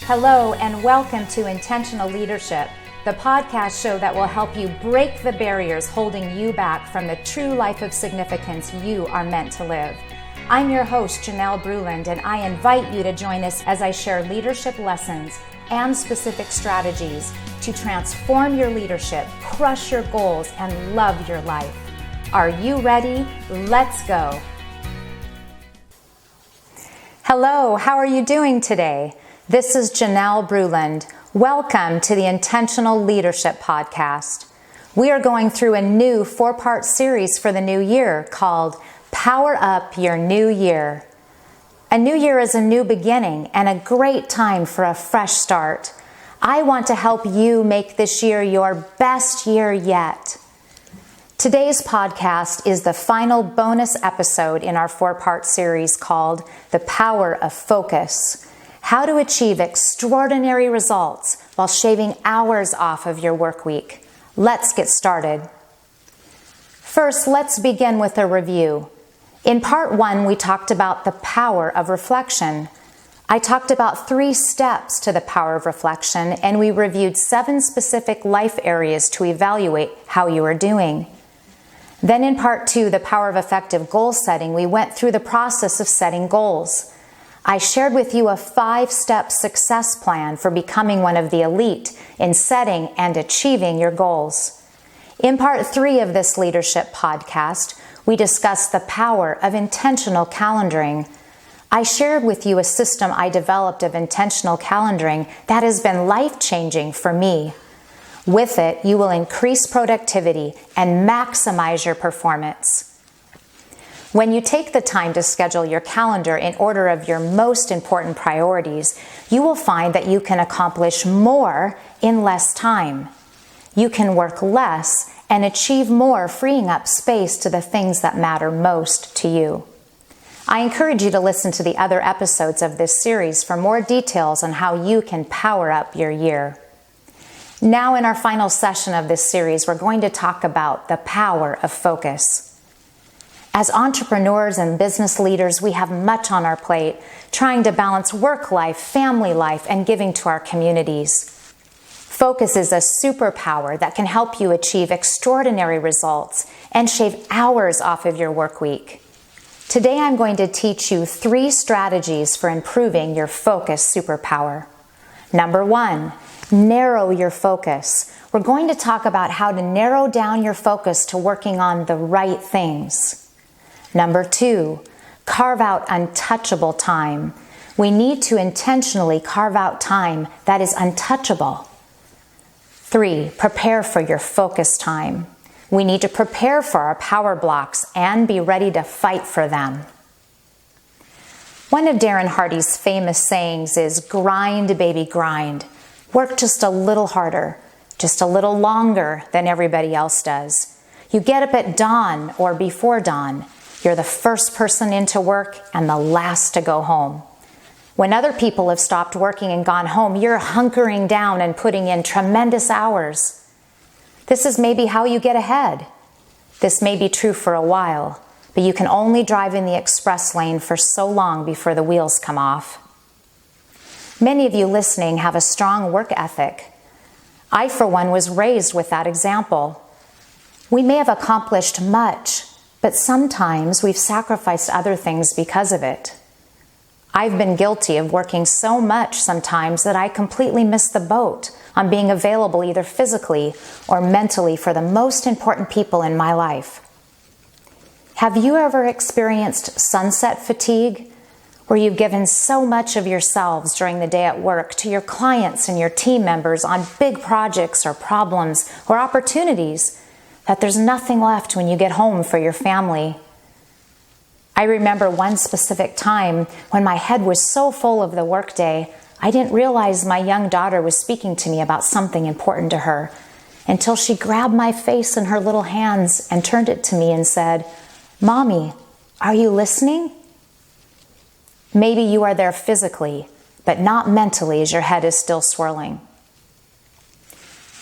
Hello and welcome to Intentional Leadership, the podcast show that will help you break the barriers holding you back from the true life of significance you are meant to live. I'm your host, Janelle Bruland, and I invite you to join us as I share leadership lessons and specific strategies to transform your leadership, crush your goals, and love your life. Are you ready? Let's go. Hello, how are you doing today? This is Janelle Bruland. Welcome to the Intentional Leadership Podcast. We are going through a new 4-part series for the new year called Power Up Your New Year. A new year is a new beginning and a great time for a fresh start. I want to help you make this year your best year yet. Today's podcast is the final bonus episode in our 4-part series called The Power of Focus. How to achieve extraordinary results while shaving hours off of your work week. Let's get started. First, let's begin with a review. In part 1, we talked about the power of reflection. I talked about 3 steps to the power of reflection, and we reviewed 7 specific life areas to evaluate how you are doing. Then in part 2, the power of effective goal setting, we went through the process of setting goals. I shared with you a 5-step success plan for becoming one of the elite in setting and achieving your goals. In part 3 of this leadership podcast, we discussed the power of intentional calendaring. I shared with you a system I developed of intentional calendaring that has been life-changing for me. With it, you will increase productivity and maximize your performance. When you take the time to schedule your calendar in order of your most important priorities, you will find that you can accomplish more in less time. You can work less and achieve more, freeing up space to the things that matter most to you. I encourage you to listen to the other episodes of this series for more details on how you can power up your year. Now, in our final session of this series, we're going to talk about the power of focus. As entrepreneurs and business leaders, we have much on our plate, trying to balance work life, family life, and giving to our communities. Focus is a superpower that can help you achieve extraordinary results and shave hours off of your work week. Today, I'm going to teach you 3 strategies for improving your focus superpower. Number 1, narrow your focus. We're going to talk about how to narrow down your focus to working on the right things. Number 2, carve out untouchable time. We need to intentionally carve out time that is untouchable. 3, prepare for your focus time. We need to prepare for our power blocks and be ready to fight for them. One of Darren Hardy's famous sayings is, grind, baby, grind. Work just a little harder, just a little longer than everybody else does. You get up at dawn or before dawn. You're the first person into work and the last to go home. When other people have stopped working and gone home, you're hunkering down and putting in tremendous hours. This is maybe how you get ahead. This may be true for a while, but you can only drive in the express lane for so long before the wheels come off. Many of you listening have a strong work ethic. I, for one, was raised with that example. We may have accomplished much, but sometimes we've sacrificed other things because of it. I've been guilty of working so much sometimes that I completely miss the boat on being available either physically or mentally for the most important people in my life. Have you ever experienced sunset fatigue, where you've given so much of yourselves during the day at work to your clients and your team members on big projects or problems or opportunities that there's nothing left when you get home for your family? I remember one specific time when my head was so full of the workday, I didn't realize my young daughter was speaking to me about something important to her until she grabbed my face in her little hands and turned it to me and said, "Mommy, are you listening?" Maybe you are there physically, but not mentally as your head is still swirling.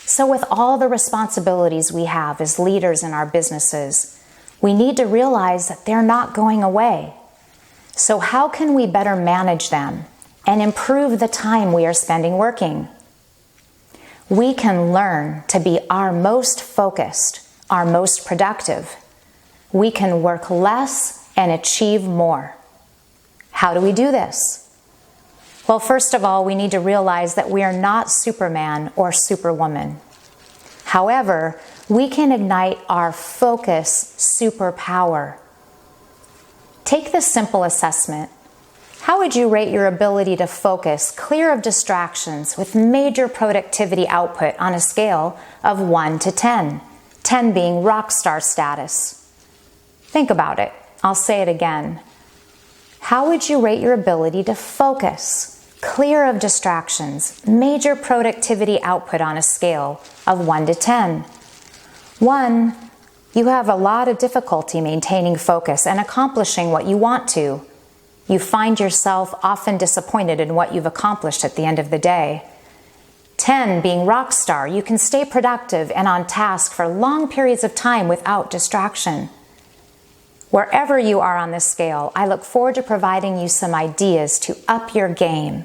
So with all the responsibilities we have as leaders in our businesses, we need to realize that they're not going away. So how can we better manage them and improve the time we are spending working. We can learn to be our most focused, our most productive. We can work less and achieve more. How do we do this? Well, first of all, we need to realize that we are not Superman or Superwoman. However, we can ignite our focus superpower. Take this simple assessment. How would you rate your ability to focus clear of distractions with major productivity output on a scale of 1 to 10? 10 being rock star status. Think about it. I'll say it again. How would you rate your ability to focus clear of distractions, major productivity output on a scale of 1 to 10? 1, you have a lot of difficulty maintaining focus and accomplishing what you want to. You find yourself often disappointed in what you've accomplished at the end of the day. 10, being rock star, you can stay productive and on task for long periods of time without distraction. Wherever you are on this scale, I look forward to providing you some ideas to up your game.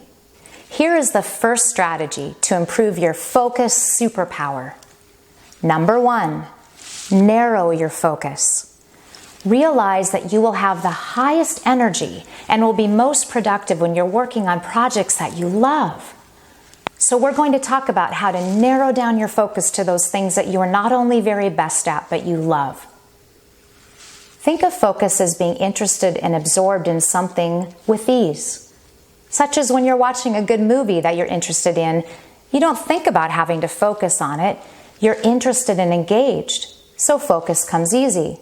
Here is the first strategy to improve your focus superpower. Number 1, narrow your focus. Realize that you will have the highest energy and will be most productive when you're working on projects that you love. So we're going to talk about how to narrow down your focus to those things that you are not only very best at, but you love. Think of focus as being interested and absorbed in something with ease. Such as when you're watching a good movie that you're interested in, you don't think about having to focus on it. You're interested and engaged, so focus comes easy.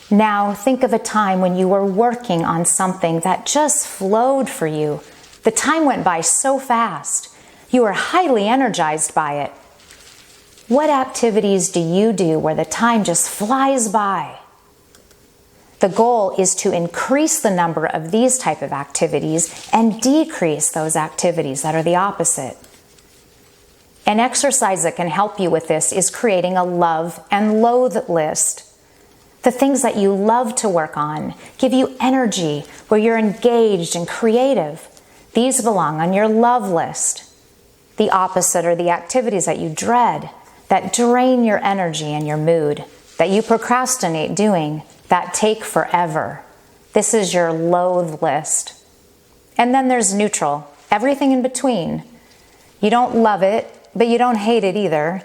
Now think of a time when you were working on something that just flowed for you. The time went by so fast. You were highly energized by it. What activities do you do where the time just flies by? The goal is to increase the number of these type of activities and decrease those activities that are the opposite. An exercise that can help you with this is creating a love and loathe list. The things that you love to work on, give you energy, where you're engaged and creative. These belong on your love list. The opposite are the activities that you dread, that drain your energy and your mood, that you procrastinate doing, that take forever. This is your loathe list. And then there's neutral, everything in between. You don't love it, but you don't hate it either.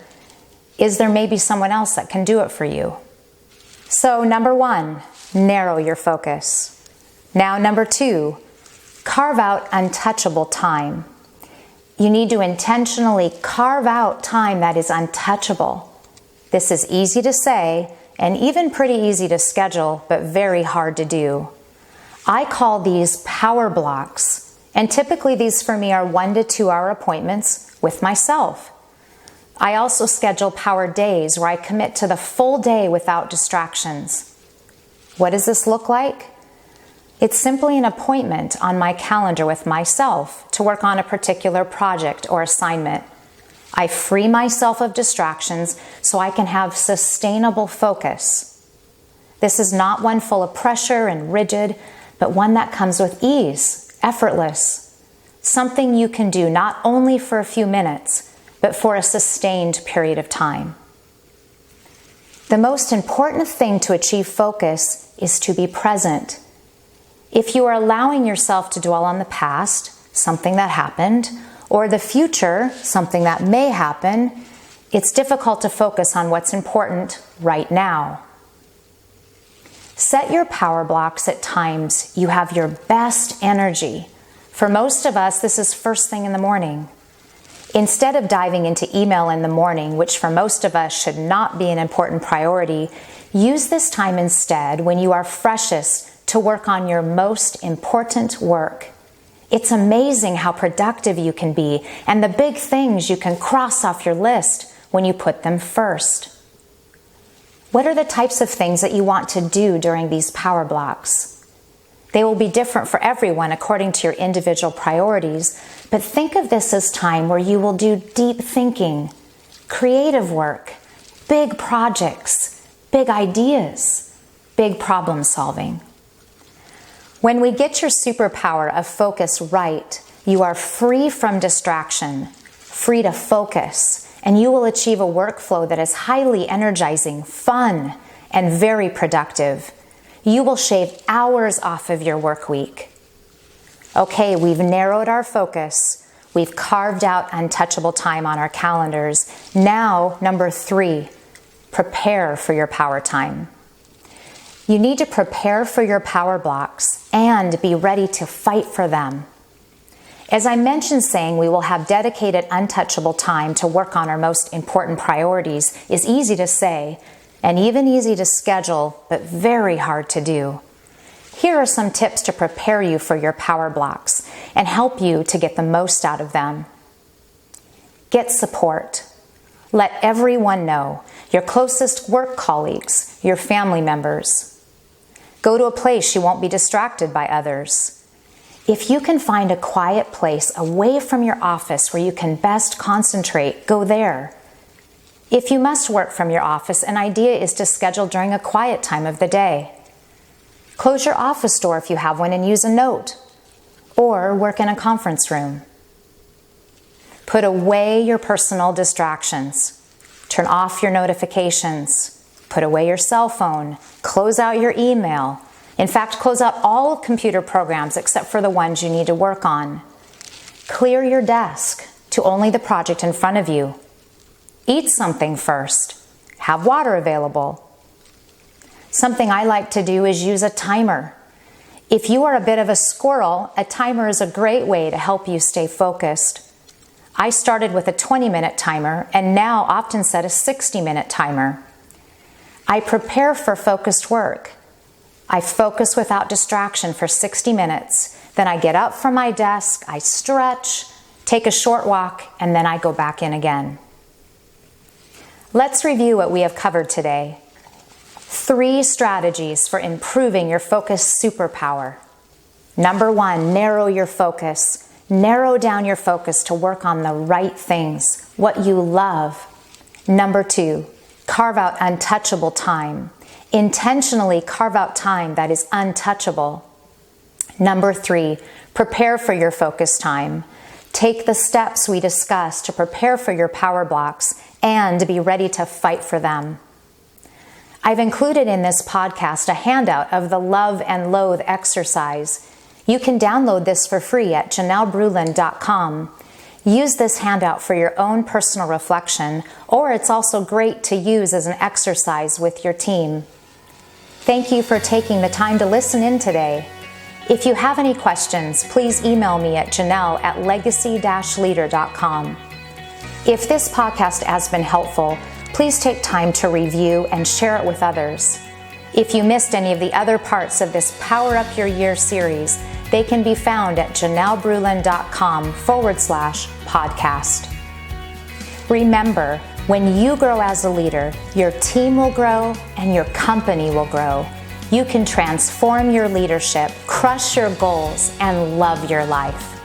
Is there maybe someone else that can do it for you? So number 1, narrow your focus. Now number 2, carve out untouchable time. You need to intentionally carve out time that is untouchable. This is easy to say and even pretty easy to schedule, but very hard to do. I call these power blocks, and typically these for me are 1 to 2 hour appointments with myself. I also schedule power days where I commit to the full day without distractions. What does this look like? It's simply an appointment on my calendar with myself to work on a particular project or assignment. I free myself of distractions so I can have sustainable focus. This is not one full of pressure and rigid, but one that comes with ease, effortless. Something you can do not only for a few minutes, but for a sustained period of time. The most important thing to achieve focus is to be present. If you are allowing yourself to dwell on the past, something that happened, or the future, something that may happen, it's difficult to focus on what's important right now. Set your power blocks at times you have your best energy. For most of us, this is first thing in the morning. Instead of diving into email in the morning, which for most of us should not be an important priority, use this time instead when you are freshest to work on your most important work. It's amazing how productive you can be and the big things you can cross off your list when you put them first. What are the types of things that you want to do during these power blocks? They will be different for everyone according to your individual priorities, but think of this as time where you will do deep thinking, creative work, big projects, big ideas, big problem solving. When we get your superpower of focus right, you are free from distraction, free to focus, and you will achieve a workflow that is highly energizing, fun, and very productive. You will shave hours off of your work week. Okay, we've narrowed our focus. We've carved out untouchable time on our calendars. Now, number 3, prepare for your power time. You need to prepare for your power blocks and be ready to fight for them. As I mentioned, saying we will have dedicated untouchable time to work on our most important priorities is easy to say and even easy to schedule, but very hard to do. Here are some tips to prepare you for your power blocks and help you to get the most out of them. Get support. Let everyone know, your closest work colleagues, your family members. Go to a place you won't be distracted by others. If you can find a quiet place away from your office where you can best concentrate, go there. If you must work from your office, an idea is to schedule during a quiet time of the day. Close your office door if you have one and use a note, or work in a conference room. Put away your personal distractions. Turn off your notifications. Put away your cell phone. Close out your email. In fact, close out all computer programs except for the ones you need to work on. Clear your desk to only the project in front of you. Eat something first. Have water available. Something I like to do is use a timer. If you are a bit of a squirrel, a timer is a great way to help you stay focused. I started with a 20-minute timer and now often set a 60-minute timer. I prepare for focused work. I focus without distraction for 60 minutes. Then I get up from my desk, I stretch, take a short walk, and then I go back in again. Let's review what we have covered today. 3 strategies for improving your focus superpower. Number 1, narrow your focus. Narrow down your focus to work on the right things, what you love. Number 2, carve out untouchable time. Intentionally carve out time that is untouchable. Number 3, prepare for your focus time. Take the steps we discussed to prepare for your power blocks and be ready to fight for them. I've included in this podcast a handout of the Love and Loathe exercise. You can download this for free at janellebruland.com. Use this handout for your own personal reflection, or it's also great to use as an exercise with your team. Thank you for taking the time to listen in today. If you have any questions, please email me at janelle@legacy-leader.com. If this podcast has been helpful, please take time to review and share it with others. If you missed any of the other parts of this Power Up Your Year series, they can be found at janellebruland.com/podcast. Remember, when you grow as a leader, your team will grow and your company will grow. You can transform your leadership, crush your goals, and love your life.